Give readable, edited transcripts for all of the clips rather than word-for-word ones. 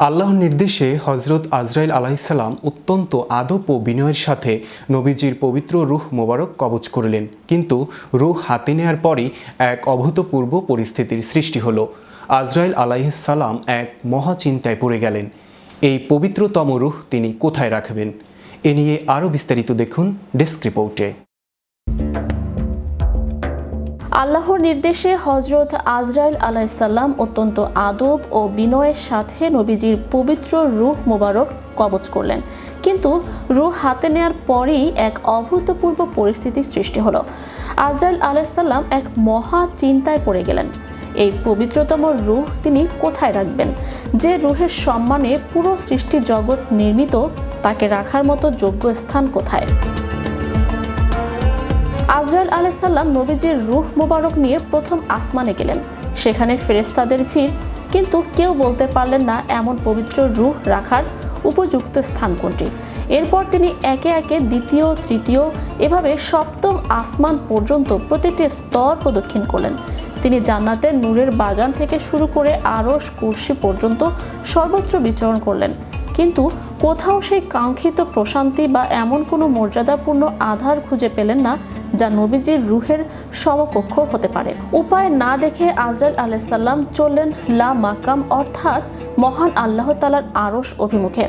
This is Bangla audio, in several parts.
আল্লাহর নির্দেশে হজরত আজরাইল আলাইহিসসালাম অত্যন্ত আদব ও বিনয়ের সাথে নবীজির পবিত্র রূহ মোবারক কবজ করলেন। কিন্তু রূহ হাতে নেয়ার পরই এক অভূতপূর্ব পরিস্থিতির সৃষ্টি হলো। আজরাইল আলাইহিসসালাম এক মহা চিন্তায় পড়ে গেলেন। এই পবিত্রতম রূহ তিনি কোথায় রাখবেন? এ নিয়ে আরও বিস্তারিত দেখুন ডেস্ক রিপোর্টে। আল্লাহর নির্দেশে হজরত আজরাইল আলাইহিসসালাম অত্যন্ত আদব ও বিনয়ের সাথে নবীজির পবিত্র রূহ মোবারক কবজ করলেন। কিন্তু রূহ হাতে নেয়ার পরই এক অভূতপূর্ব পরিস্থিতির সৃষ্টি হলো। আজরাইল আলাইহিসসালাম এক মহা চিন্তায় পড়ে গেলেন। এই পবিত্রতম রূহ তিনি কোথায় রাখবেন? যে রূহের সম্মানে পুরো সৃষ্টি জগৎ নির্মিত, তাকে রাখার মতো যোগ্য স্থান কোথায়? আজরাইল আলাইহিসসালাম নবীজির রূহ মোবারক নিয়ে প্রথম আসমানে গেলেন। সেখানে ফেরেশতাদের ভিড়, কিন্তু কেউ বলতে পারলেন না এমন পবিত্র রূহ রাখার উপযুক্ত স্থান কোনটি। এরপর তিনি একে একে দ্বিতীয়, তৃতীয়, এভাবে সপ্তম আসমান পর্যন্ত প্রতিটি স্তর প্রদক্ষিণ করলেন। তিনি জান্নাতের নূরের বাগান থেকে শুরু করে আরশ, কুরসি পর্যন্ত সর্বত্র বিচরণ করলেন। কিন্তু কোথাও সেই কাঙ্ক্ষিত প্রশান্তি বা এমন কোনো মর্যাদাপূর্ণ আধার খুঁজে পেলেন না যা নবীজির রূহের সমকক্ষ হতে পারে। উপায় না দেখে আজরাইল আলাইহিসসালাম চললেন লা মাকাম অর্থাৎ মহান আল্লাহ তাআলার আরশ অভিমুখে।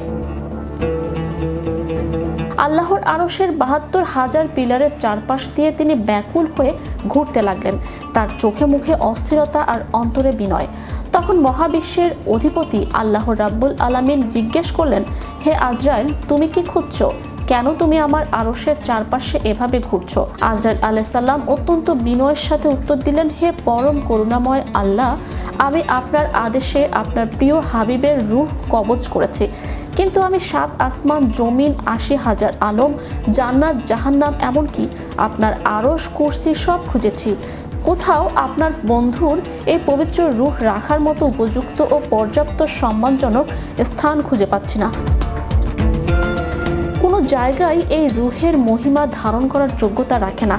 আল্লাহর আরশের ৭২,০০০ পিলারের চারপাশ দিয়ে তিনি ব্যাকুল হয়ে ঘুরতে লাগলেন। তার চোখে মুখে অস্থিরতা আর অন্তরে বিনয়। তখন মহাবিশ্বের অধিপতি আল্লাহ রাব্বুল আলামিন জিজ্ঞেস করলেন, হে আজরাইল, তুমি কি খুঁজছো? কেন তুমি আমার আরশের চারপাশে এভাবে ঘুরছো? আজরাইল আলাইহিসসালাম অত্যন্ত বিনয়ের সাথে উত্তর দিলেন, হে পরম করুণাময় আল্লাহ, আমি আপনার আদেশে আপনার প্রিয় হাবিবের রূহ কবজ করেছি। কিন্তু আমি ৭ আসমান, জমিন, ৮০,০০০ আলম, জান্নাত, জাহান্নাম, এমনকি আপনার আরশ, কুরসি সব খুঁজেছি। কোথাও আপনার বন্ধুর এই পবিত্র রূহ রাখার মতো উপযুক্ত ও পর্যাপ্ত সম্মানজনক স্থান খুঁজে পাচ্ছি না। কোনো জায়গায় এই রূহের মহিমা ধারণ করার যোগ্যতা রাখে না।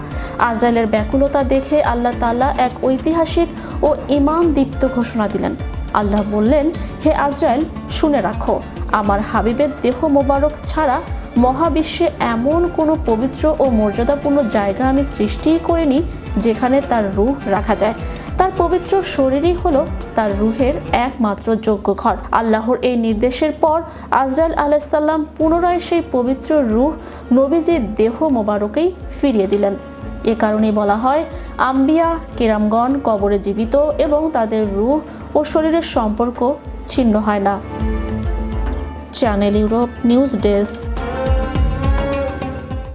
আজরাইলের ব্যাকুলতা দেখে আল্লাহ তাআলা এক ঐতিহাসিক ও ঈমান দীপ্ত ঘোষণা দিলেন। আল্লাহ বললেন, হে আজরাইল, শুনে রাখো, আমার হাবিবের দেহ মোবারক ছাড়া মহাবিশ্বে এমন কোনো পবিত্র ও মর্যাদাপূর্ণ জায়গা আমি সৃষ্টিই করিনি যেখানে তার রূহ রাখা যায়। তার পবিত্র শরীরই হলো তার রূহের একমাত্র যোগ্য ঘর। আল্লাহর এই নির্দেশের পর আজরাইল আলাইহিসসালাম পুনরায় সেই পবিত্র রূহ নবীজির দেহ মোবারকেই ফিরিয়ে দিলেন। এ কারণেই বলা হয়, আম্বিয়া কিরামগণ কবরে জীবিত এবং তাদের রূহ ও শরীরের সম্পর্ক ছিন্ন হয় না। Channel Europe news desk.